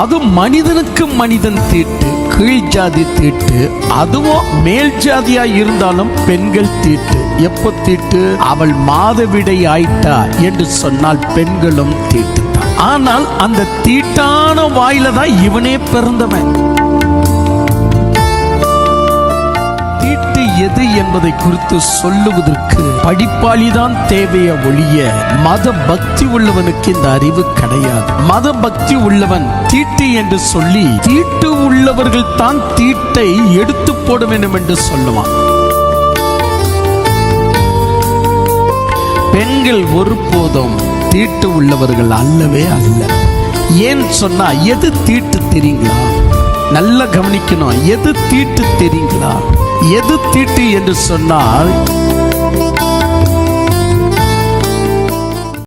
அது மனிதனுக்கு மனிதன் தீட்டு, கீழ் ஜாதி தீட்டு. அதுவும் மேல் ஜாதியா இருந்தாலும் பெண்கள் தீட்டு. எப்போ தீட்டு? அவள் மாதவிடை ஆயிட்டா என்று சொன்னால் பெண்களும் தீட்டு தான். ஆனால் அந்த தீட்டான வாயில தான் இவனே பிறந்தவன். தீட்டு எது என்பதை குறித்து சொல்லுவதற்கு படிப்பாளிதான் தேவைய ஒழிய மத பக்தி உள்ளவனுக்கு இந்த அறிவு கிடையாது. மத பக்தி உள்ளவன் தீட்டு என்று சொல்லி தீட்டு உள்ளவர்கள் தான் தீட்டை எடுத்து போட வேண்டும் என்று சொல்லுவான். பெண்கள் ஒருபோதும் தீட்டு உள்ளவர்கள் அல்லவே அல்ல. ஏன் சொன்னா எது தீட்டு தெரியுங்களா? நல்லா கவனிக்கணும். எது தீட்டு தெரியுங்களா? எது தீட்டு என்று சொன்னால்